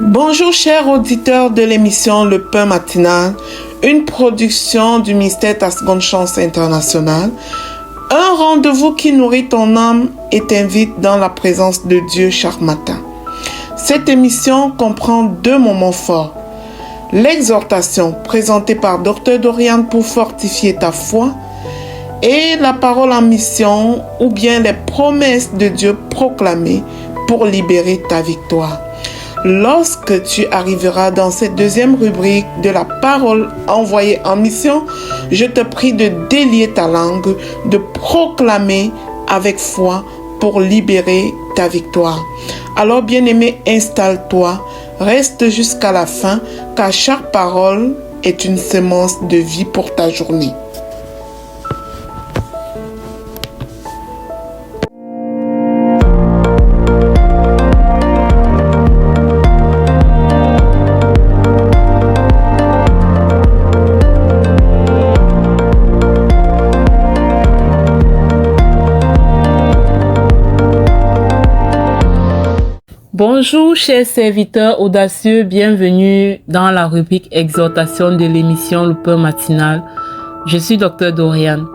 Bonjour chers auditeurs de l'émission Le Pain Matinal, une production du ministère Ta Seconde Chance International, un rendez-vous qui nourrit ton âme et t'invite dans la présence de Dieu chaque matin. Cette émission comprend 2 moments forts. L'exhortation présentée par Dr Dorian pour fortifier ta foi et la parole en mission ou bien les promesses de Dieu proclamées pour libérer ta victoire. Lorsque tu arriveras dans cette 2e rubrique de la parole envoyée en mission, je te prie de délier ta langue, de proclamer avec foi pour libérer ta victoire. Alors bien-aimé, installe-toi, reste jusqu'à la fin, car chaque parole est une semence de vie pour ta journée. Bonjour chers serviteurs audacieux, bienvenue dans la rubrique exhortation de l'émission Le Pain Matinal. Je suis Dr Dorian.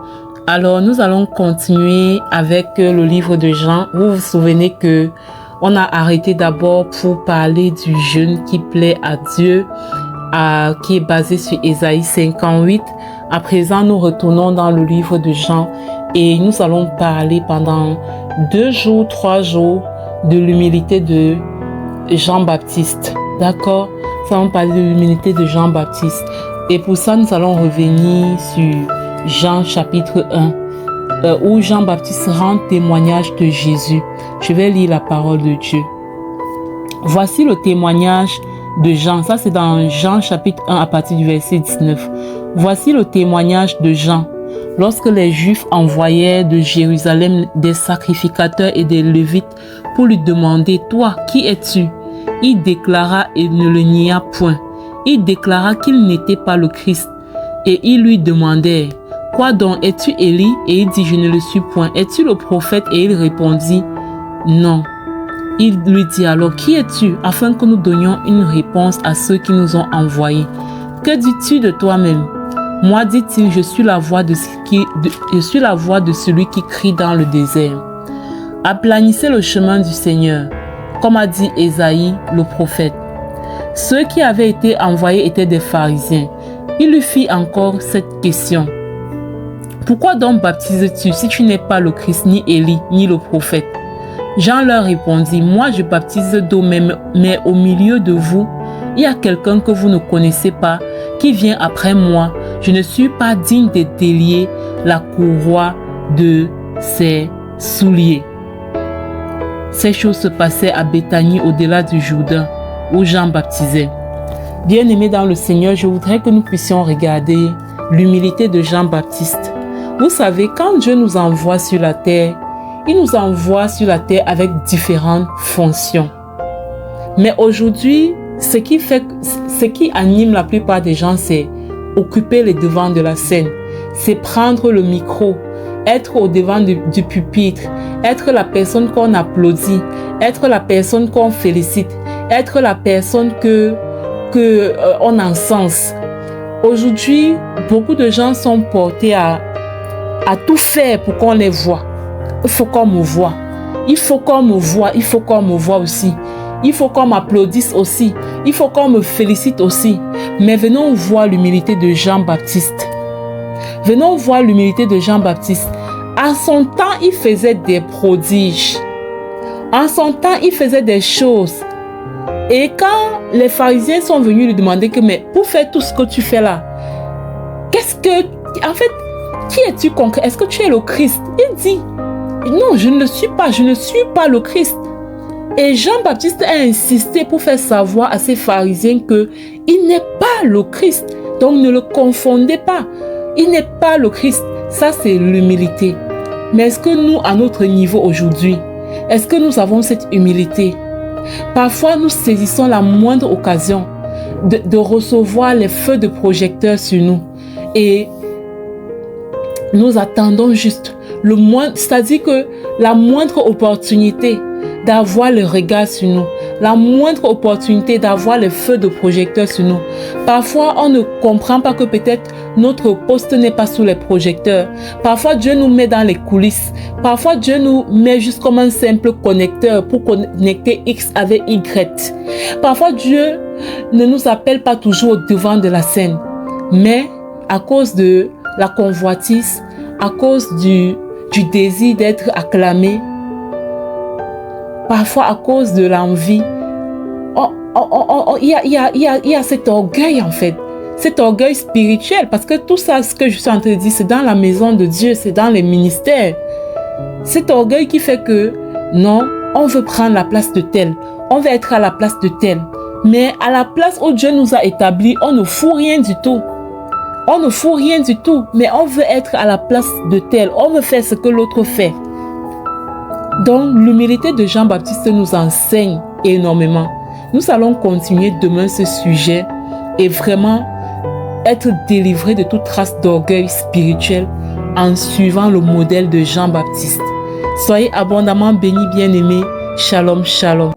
Alors nous allons continuer avec le livre de Jean. Vous vous souvenez que on a arrêté d'abord pour parler du jeûne qui plaît à Dieu, qui est basé sur Ésaïe 58. À présent nous retournons dans le livre de Jean et nous allons parler pendant 2 jours, 3 jours de l'humilité de Jean-Baptiste. D'accord? Nous allons parler de l'humilité de Jean-Baptiste. Et pour ça, nous allons revenir sur Jean chapitre 1, où Jean-Baptiste rend témoignage de Jésus. Je vais lire la parole de Dieu. Voici le témoignage de Jean. Ça, c'est dans Jean chapitre 1 à partir du verset 19. Voici le témoignage de Jean. Lorsque les Juifs envoyaient de Jérusalem des sacrificateurs et des Lévites pour lui demander « Toi, qui es-tu » il déclara et ne le nia point. Il déclara qu'il n'était pas le Christ. Et ils lui demandèrent « Quoi donc, es-tu Élie » Et il dit « Je ne le suis point. Es-tu le prophète » Et il répondit « Non. » Il lui dit alors « Qui es-tu » afin que nous donnions une réponse à ceux qui nous ont envoyés. « Que dis-tu de toi-même » Moi, dit-il, je suis la voix de celui qui crie dans le désert. Aplanissez le chemin du Seigneur, comme a dit Ésaïe, le prophète. Ceux qui avaient été envoyés étaient des pharisiens. Il lui fit encore cette question. Pourquoi donc baptises-tu si tu n'es pas le Christ, ni Élie, ni le prophète? Jean leur répondit, moi je baptise d'eau, mais au milieu de vous, il y a quelqu'un que vous ne connaissez pas, qui vient après moi. Je ne suis pas digne de délier la courroie de ses souliers. Ces choses se passaient à Béthanie, au-delà du Jourdain, où Jean baptisait. Bien-aimés dans le Seigneur, je voudrais que nous puissions regarder l'humilité de Jean-Baptiste. Vous savez, quand Dieu nous envoie sur la terre, il nous envoie sur la terre avec différentes fonctions. Mais aujourd'hui, ce qui anime la plupart des gens, c'est occuper les devants de la scène, c'est prendre le micro, être au devant du pupitre, être la personne qu'on applaudit, être la personne qu'on félicite, être la personne on encense. Aujourd'hui, beaucoup de gens sont portés à tout faire pour qu'on les voie. Il faut qu'on me voie. Il faut qu'on me voie. Il faut qu'on me voie aussi. Il faut qu'on m'applaudisse aussi. Il faut qu'on me félicite aussi. Mais venons voir l'humilité de Jean-Baptiste. Venons voir l'humilité de Jean-Baptiste. En son temps, il faisait des prodiges. En son temps, il faisait des choses. Et quand les pharisiens sont venus lui demander que, mais pour faire tout ce que tu fais là, en fait, qui es-tu concret? Est-ce que tu es le Christ? Il dit, non, je ne le suis pas. Je ne suis pas le Christ. Et Jean-Baptiste a insisté pour faire savoir à ces pharisiens qu'il n'est pas le Christ. Donc ne le confondez pas. Il n'est pas le Christ. Ça, c'est l'humilité. Mais est-ce que nous, à notre niveau aujourd'hui, est-ce que nous avons cette humilité? Parfois, nous saisissons la moindre occasion de recevoir les feux de projecteur sur nous. Et nous attendons juste c'est-à-dire que la moindre opportunité d'avoir le regard sur nous, la moindre opportunité d'avoir le feu de projecteur sur nous. Parfois, on ne comprend pas que peut-être notre poste n'est pas sous les projecteurs. Parfois, Dieu nous met dans les coulisses. Parfois, Dieu nous met juste comme un simple connecteur pour connecter X avec Y. Parfois, Dieu ne nous appelle pas toujours au devant de la scène. Mais à cause de la convoitise, à cause du désir d'être acclamé, parfois à cause de l'envie, il y a cet orgueil en fait, cet orgueil spirituel, parce que tout ça, ce que je suis en train de dire, c'est dans la maison de Dieu, c'est dans les ministères. Cet orgueil qui fait que, non, on veut prendre la place de tel, on veut être à la place de tel, mais à la place où Dieu nous a établis, on ne fout rien du tout. On ne fout rien du tout, mais on veut être à la place de tel. On veut faire ce que l'autre fait. Donc, l'humilité de Jean-Baptiste nous enseigne énormément. Nous allons continuer demain ce sujet et vraiment être délivrés de toute trace d'orgueil spirituel en suivant le modèle de Jean-Baptiste. Soyez abondamment bénis, bien-aimés. Shalom, shalom.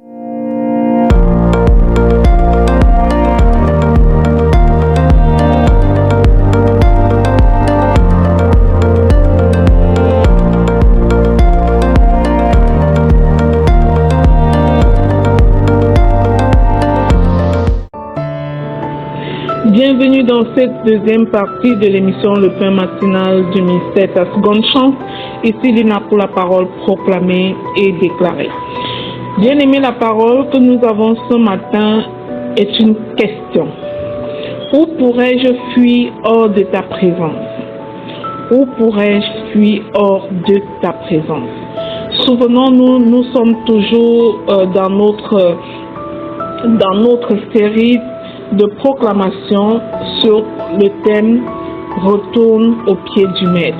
Bienvenue dans cette deuxième partie de l'émission Le Pain Matinal du ministère Ta Seconde Chance. Ici Lina pour la parole proclamée et déclarée. Bien-aimé, la parole que nous avons ce matin est une question. Où pourrais-je fuir hors de ta présence? Où pourrais-je fuir hors de ta présence? Souvenons-nous, nous sommes toujours dans notre série de proclamation sur le thème « Retourne au pied du Maître ».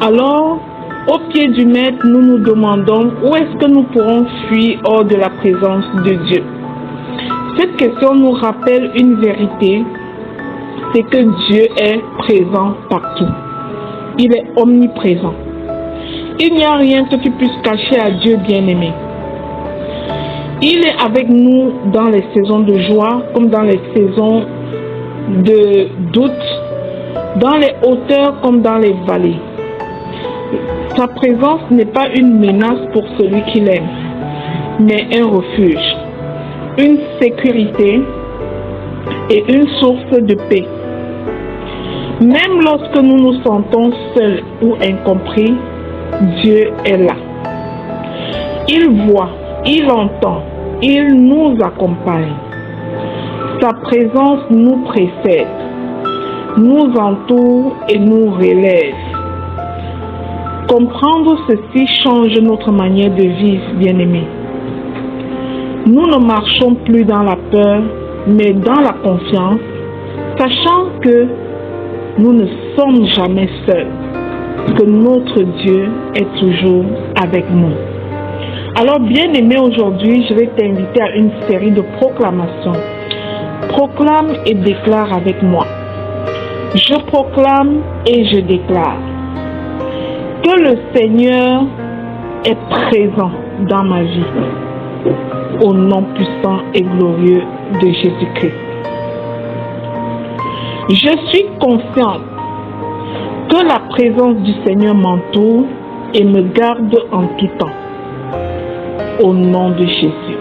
Alors, au pied du Maître, nous nous demandons où est-ce que nous pourrons fuir hors de la présence de Dieu. Cette question nous rappelle une vérité, c'est que Dieu est présent partout. Il est omniprésent. Il n'y a rien que tu puisses cacher à Dieu bien-aimé. Il est avec nous dans les saisons de joie comme dans les saisons de doute, dans les hauteurs comme dans les vallées. Sa présence n'est pas une menace pour celui qui l'aime, mais un refuge, une sécurité et une source de paix. Même lorsque nous nous sentons seuls ou incompris, Dieu est là. Il voit, il entend, il nous accompagne. Sa présence nous précède, nous entoure et nous relève. Comprendre ceci change notre manière de vivre, bien-aimés. Nous ne marchons plus dans la peur, mais dans la confiance, sachant que nous ne sommes jamais seuls, que notre Dieu est toujours avec nous. Alors, bien-aimé, aujourd'hui, je vais t'inviter à une série de proclamations. Proclame et déclare avec moi. Je proclame et je déclare que le Seigneur est présent dans ma vie, au nom puissant et glorieux de Jésus-Christ. Je suis consciente que la présence du Seigneur m'entoure et me garde en tout temps, au nom de Jésus.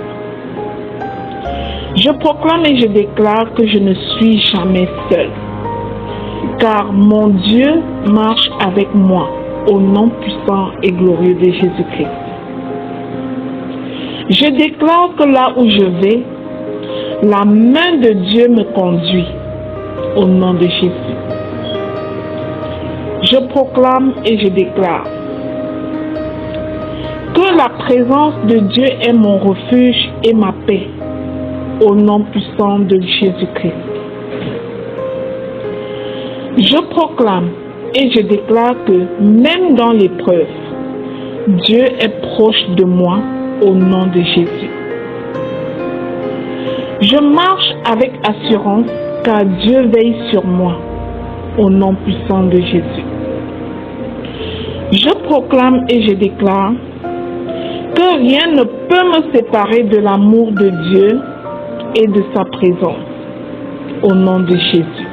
Je proclame et je déclare que je ne suis jamais seul, car mon Dieu marche avec moi, au nom puissant et glorieux de Jésus-Christ. Je déclare que là où je vais, la main de Dieu me conduit, au nom de Jésus. Je proclame et je déclare que la présence de Dieu est mon refuge et ma paix, au nom puissant de Jésus-Christ. Je proclame et je déclare que même dans l'épreuve, Dieu est proche de moi, au nom de Jésus. Je marche avec assurance car Dieu veille sur moi, au nom puissant de Jésus. Je proclame et je déclare que rien ne peut me séparer de l'amour de Dieu et de sa présence. Au nom de Jésus.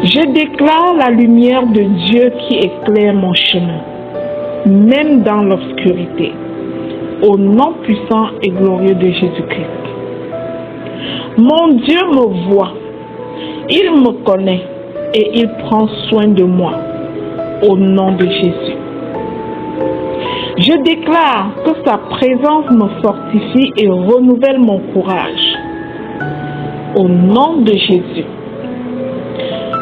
Je déclare la lumière de Dieu qui éclaire mon chemin, même dans l'obscurité, au nom puissant et glorieux de Jésus-Christ. Mon Dieu me voit, il me connaît et il prend soin de moi, au nom de Jésus. Je déclare que sa présence me fortifie et renouvelle mon courage, au nom de Jésus.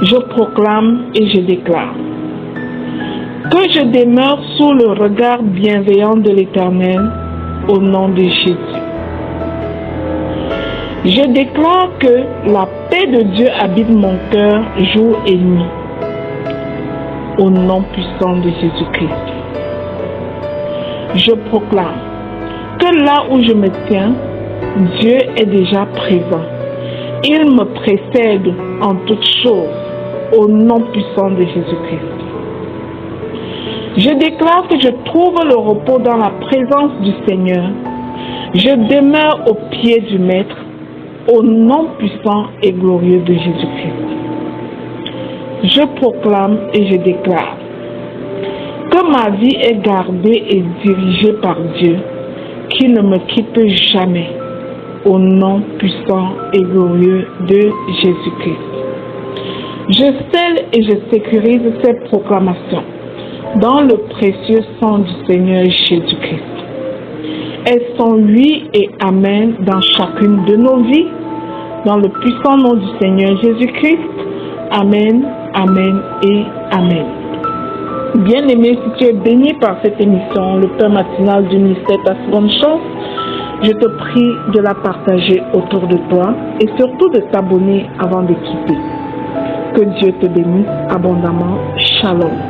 Je proclame et je déclare que je demeure sous le regard bienveillant de l'Éternel, au nom de Jésus. Je déclare que la paix de Dieu habite mon cœur jour et nuit, au nom puissant de Jésus-Christ. Je proclame que là où je me tiens, Dieu est déjà présent. Il me précède en toutes choses, au nom puissant de Jésus-Christ. Je déclare que je trouve le repos dans la présence du Seigneur. Je demeure au pied du Maître, au nom puissant et glorieux de Jésus-Christ. Je proclame et je déclare que ma vie est gardée et dirigée par Dieu, qui ne me quitte jamais, au nom puissant et glorieux de Jésus-Christ. Je scelle et je sécurise ces proclamations dans le précieux sang du Seigneur Jésus-Christ. Elles sont oui et amen dans chacune de nos vies, dans le puissant nom du Seigneur Jésus-Christ. Amen, amen et amen. Bien-aimé, si tu es béni par cette émission, le pain matinal du ministère Ta Seconde Chance, je te prie de la partager autour de toi et surtout de t'abonner avant de quitter. Que Dieu te bénisse abondamment. Shalom.